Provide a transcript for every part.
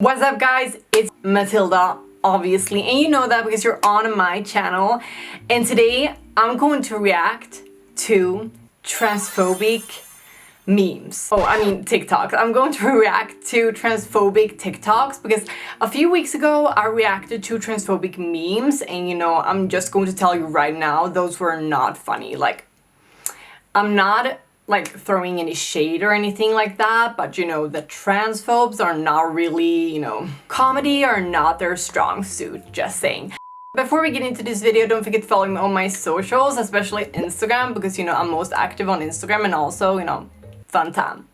What's up guys, it's Mathilda, obviously, and you know that because you're on my channel. And today I'm going to react to transphobic memes. TikToks. I'm going to react to transphobic TikToks because a few weeks ago I reacted to transphobic memes, and I'm just going to tell you right now, those were not funny. I'm not throwing any shade or anything like that, but the transphobes are not really, comedy are not their strong suit, just saying. Before we get into this video, don't forget to follow me on my socials, especially Instagram, because I'm most active on Instagram, and also, fun time.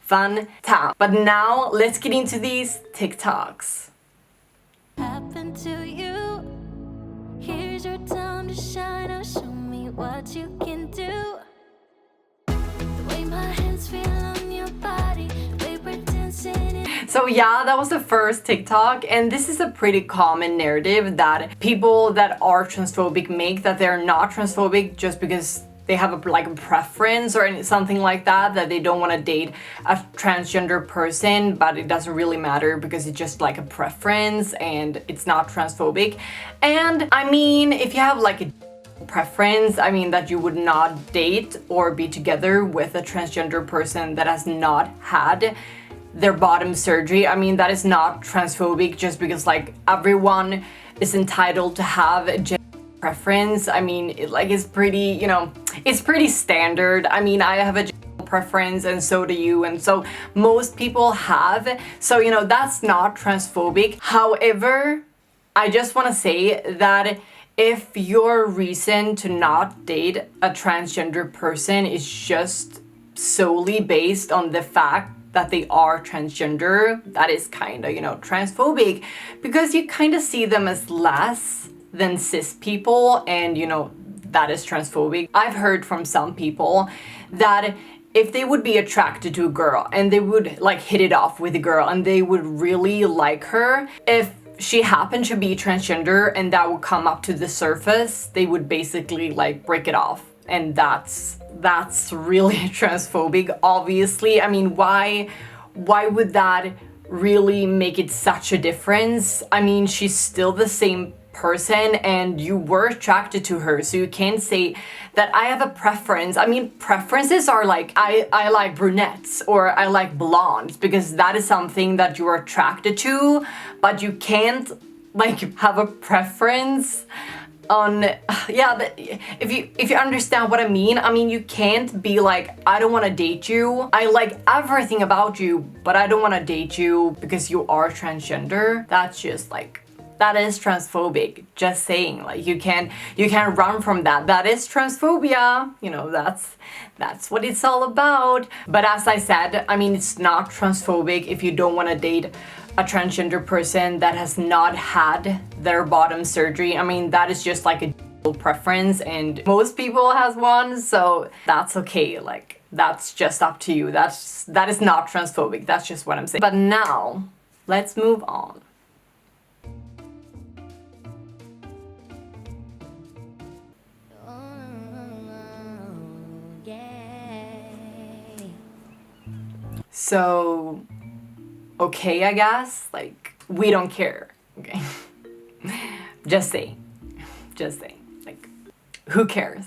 But now let's get into these TikToks. Happened to you. Here's your time to shine. Now show me what you can do. So yeah, that was the first TikTok, and this is a pretty common narrative that people that are transphobic make, that they're not transphobic just because they have a preference or something like that, that they don't want to date a transgender person, but it doesn't really matter because it's just a preference and it's not transphobic. And I mean, if you have a preference, that you would not date or be together with a transgender person that has not had their bottom surgery, that is not transphobic, just because everyone is entitled to have a gender preference. It's pretty, it's pretty standard. I have a gender preference, and so do you, and so most people have, so that's not transphobic. However, I just want to say that if your reason to not date a transgender person is just solely based on the fact that they are transgender, that is kind of, transphobic, because you kind of see them as less than cis people, and that is transphobic. I've heard from some people that if they would be attracted to a girl and they would hit it off with a girl and they would really like her, if she happened to be transgender and that would come up to the surface, they would basically break it off. And that's really transphobic, obviously. Why would that really make it such a difference? She's still the same person and you were attracted to her, so you can't say that I have a preference. Preferences are I like brunettes or I like blondes, because that is something that you're attracted to, but you can't have a preference on, yeah, if you understand what I mean, you can't be I don't want to date you, I like everything about you, but I don't want to date you because you are transgender. That's just that is transphobic, just saying. You can't run from that. That is transphobia, that's what it's all about. But as I said, it's not transphobic if you don't want to date a transgender person that has not had their bottom surgery. That is just a preference, and most people has one, so that's okay. That's just up to you. That is not transphobic. That's just what I'm saying. But now let's move on. So okay, I guess, we don't care, okay? Just say, who cares?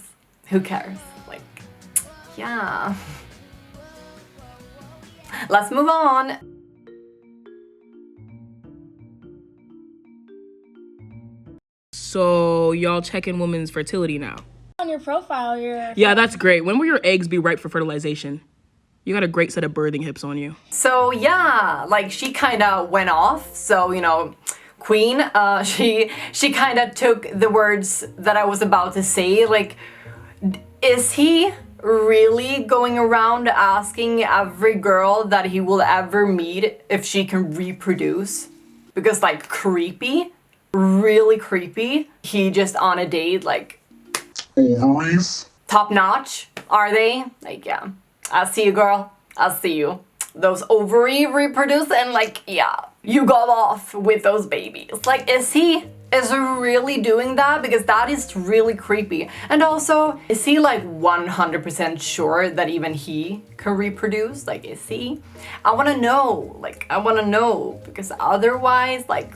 Yeah. Let's move on. So y'all checking women's fertility now? On your profile, yeah, that's great. When will your eggs be ripe for fertilization? You got a great set of birthing hips on you. So yeah, she kind of went off. So, Queen, she kind of took the words that I was about to say. Is he really going around asking every girl that he will ever meet if she can reproduce? Because creepy, really creepy. He just on a date, ovaries, top notch, are they? Yeah. I see you, girl. I see you. Those ovary reproduce, and yeah, you got off with those babies. Is he is really doing that? Because that is really creepy. And also, is he like 100% sure that even he can reproduce? Like, is he? I wanna know, like, I wanna know, because otherwise, like,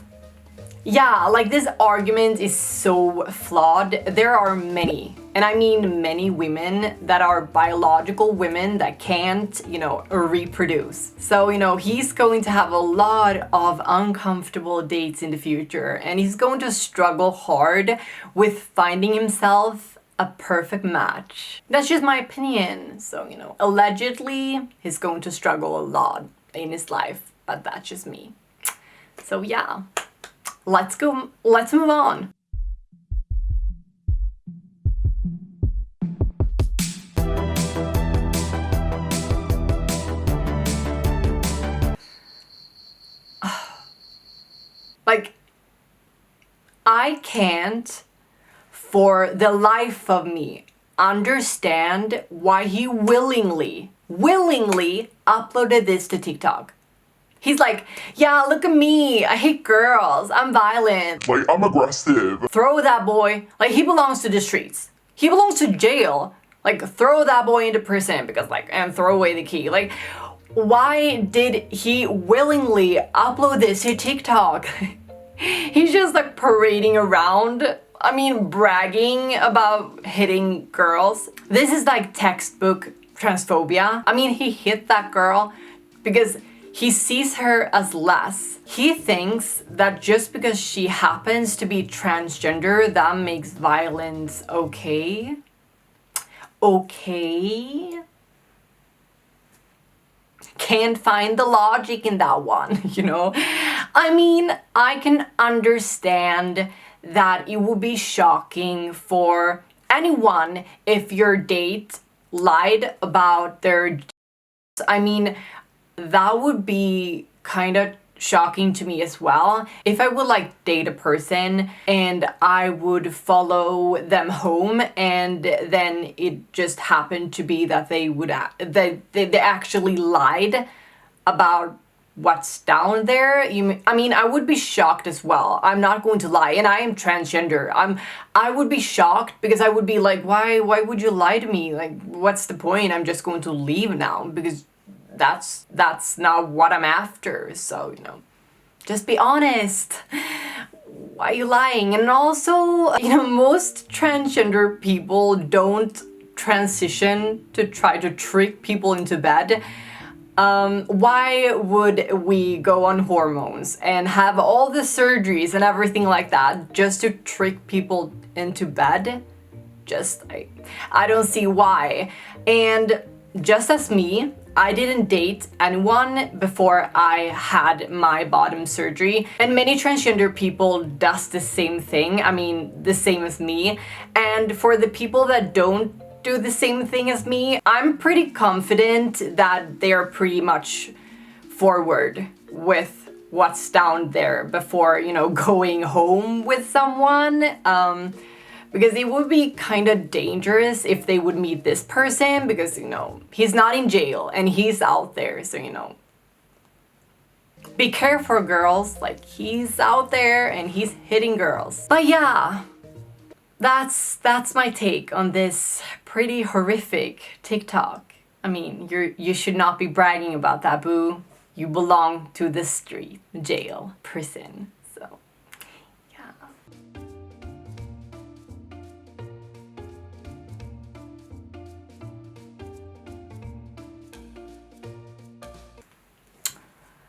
yeah, like this argument is so flawed. There are many, and I mean many women that are biological women that can't, you know, reproduce. So, you know, he's going to have a lot of uncomfortable dates in the future, and he's going to struggle hard with finding himself a perfect match. That's just my opinion. So, you know, allegedly, he's going to struggle a lot in his life, but that's just me. So, yeah. Let's move on. Like, I can't for the life of me understand why he willingly uploaded this to TikTok. He's like, yeah, look at me, I hate girls, I'm violent. Like, I'm aggressive. Throw that boy, like, he belongs to the streets. He belongs to jail. Like, throw that boy into prison because, like, and throw away the key. Like, why did he willingly upload this to TikTok? He's just, like, parading around. I mean, bragging about hitting girls. This is, like, textbook transphobia. I mean, he hit that girl because he sees her as less. He thinks that just because she happens to be transgender, that makes violence okay. Okay? Can't find the logic in that one, you know? I mean, I can understand that it would be shocking for anyone if your date lied about their... I mean, that would be kind of shocking to me as well. If I would like date a person and I would follow them home and then it just happened to be that they actually lied about what's down there. I mean, I would be shocked as well. I'm not going to lie, and I am transgender. I would be shocked because I would be like, why would you lie to me? Like, what's the point? I'm just going to leave now because that's not what I'm after. So, you know, just be honest. Why are you lying? And also, you know, most transgender people don't transition to try to trick people into bed. Why would we go on hormones and have all the surgeries and everything like that just to trick people into bed? I don't see why. And just as me, I didn't date anyone before I had my bottom surgery, and many transgender people does the same thing. I mean, the same as me. And for the people that don't do the same thing as me, I'm pretty confident that they are pretty much forward with what's down there before, you know, going home with someone. Because it would be kind of dangerous if they would meet this person because, you know, he's not in jail and he's out there. So, you know, be careful, girls. Like, he's out there and he's hitting girls. But yeah, that's my take on this pretty horrific TikTok. I mean, you should not be bragging about that, boo. You belong to the street, jail, prison. So, yeah.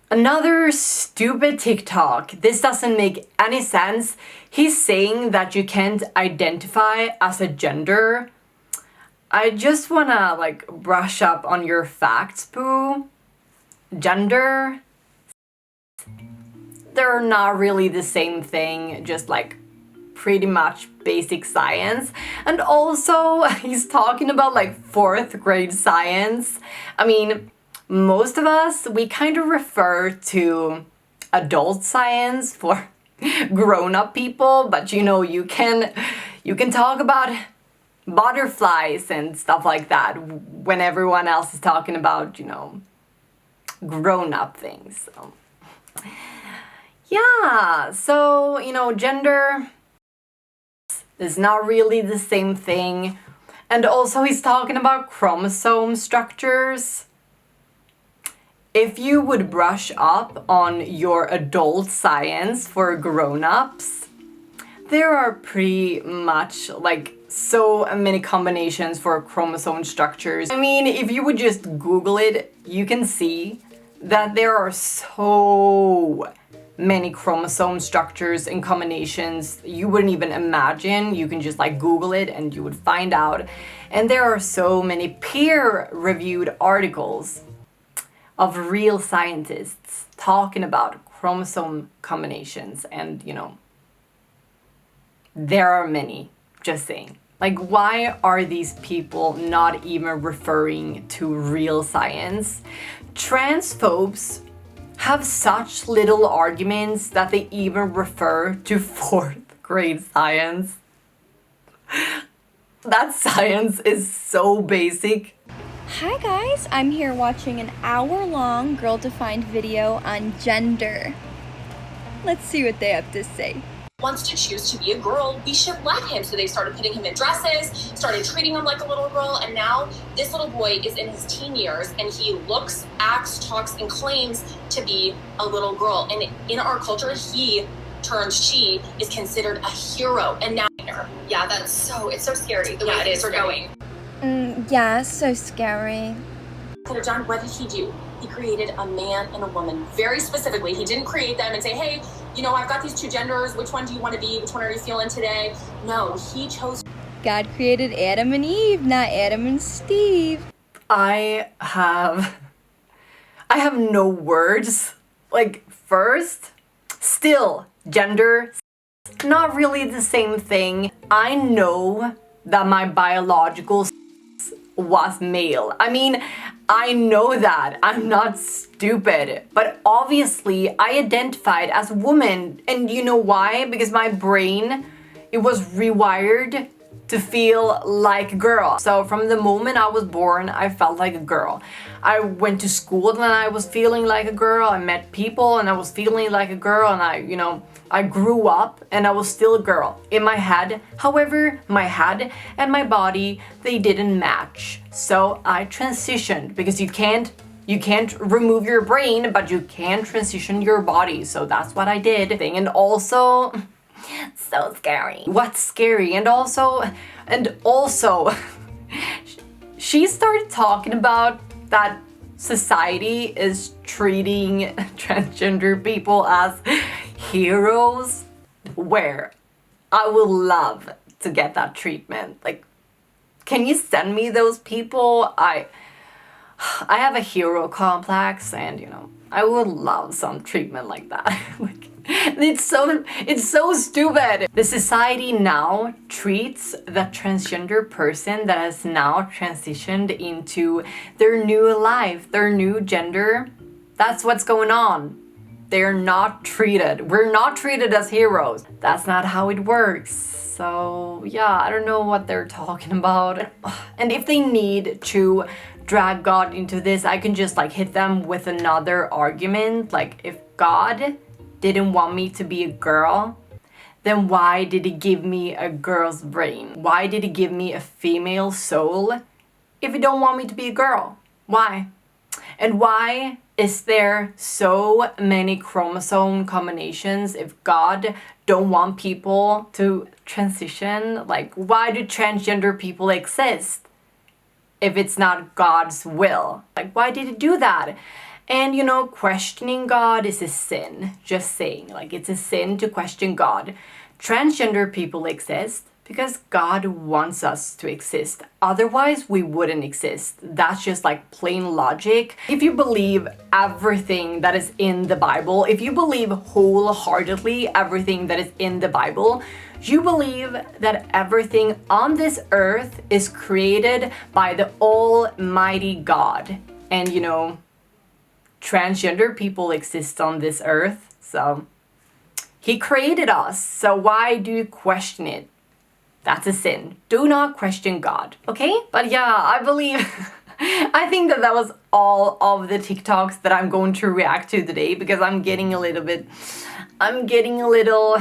Another stupid TikTok. This doesn't make any sense. He's saying that you can't identify as a gender. I just wanna like brush up on your facts, boo. Gender, they're not really the same thing, just like pretty much basic science. And also, he's talking about like 4th grade science. I mean, most of us, we kind of refer to adult science for grown-up people, but you know, you can talk about butterflies and stuff like that when everyone else is talking about, you know, grown-up things. So, Yeah, so, gender is not really the same thing. And also he's talking about chromosome structures. If you would brush up on your adult science for grown-ups, there are pretty much like so many combinations for chromosome structures. I mean, if you would just Google it, you can see that there are so many chromosome structures and combinations you wouldn't even imagine. You can just like Google it and you would find out. And there are so many peer-reviewed articles of real scientists talking about chromosome combinations, and there are many, just saying. Like, why are these people not even referring to real science? Transphobes have such little arguments that they even refer to fourth grade science. That science is so basic. Hi guys, I'm here watching an hour-long girl-defined video on gender. Let's see what they have to say. Wants to choose to be a girl, we should let him. So they started putting him in dresses, started treating him like a little girl, and now this little boy is in his teen years and he looks, acts, talks, and claims to be a little girl. And in our culture, he turns she is considered a hero. And now, yeah, it's so scary the way things are going. Yeah, so scary. John, what did he do? He created a man and a woman very specifically. He didn't create them and say, hey, I've got these two genders. Which one do you want to be? Which one are you feeling today? No, he chose. God created Adam and Eve, not Adam and Steve. I have no words. Like, first, still, gender, not really the same thing. I know that my biological was male. I mean, I know that. I'm not stupid. But obviously, I identified as a woman. And you know why? Because my brain, it was rewired to feel like a girl. So from the moment I was born, I felt like a girl. I went to school and I was feeling like a girl. I met people and I was feeling like a girl. And I grew up and I was still a girl in my head. However, my head and my body, they didn't match. So I transitioned, because you can't remove your brain, but you can transition your body. So that's what I did. And also, so scary. What's scary? And also, she started talking about that society is treating transgender people as heroes, where I would love to get that treatment. Like, can you send me those people? I have a hero complex, and I would love some treatment like that. Like, it's so stupid. The society now treats the transgender person that has now transitioned into their new life, their new gender. That's what's going on. They're not treated. We're not treated as heroes. That's not how it works. So yeah, I don't know what they're talking about. And if they need to drag God into this, I can just like hit them with another argument. Like, if God didn't want me to be a girl, then why did he give me a girl's brain? Why did he give me a female soul if he don't want me to be a girl? Why? And why is there so many chromosome combinations if God don't want people to transition? Like, why do transgender people exist if it's not God's will? Like, why did he do that? And questioning God is a sin. Just saying, like, it's a sin to question God. Transgender people exist because God wants us to exist. Otherwise, we wouldn't exist. That's just like plain logic. If you believe everything that is in the Bible, if you believe wholeheartedly everything that is in the Bible, you believe that everything on this earth is created by the Almighty God. And transgender people exist on this earth, so he created us. So why do you question it? That's a sin. Do not question God, okay? But yeah, I think that was all of the TikToks that I'm going to react to today, because I'm getting a little bit I'm getting a little,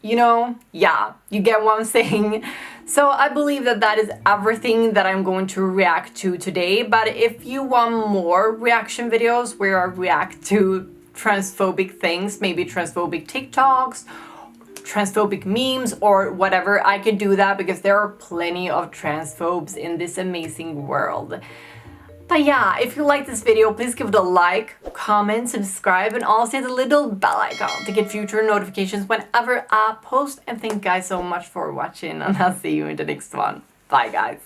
you know, yeah, you get what I'm saying. So I believe that that is everything that I'm going to react to today. But if you want more reaction videos where I react to transphobic things, maybe transphobic TikToks, transphobic memes or whatever, I can do that because there are plenty of transphobes in this amazing world. But yeah, if you like this video, please give it a like, comment, subscribe, and also hit the little bell icon to get future notifications whenever I post. And thank you guys so much for watching, and I'll see you in the next one. Bye guys.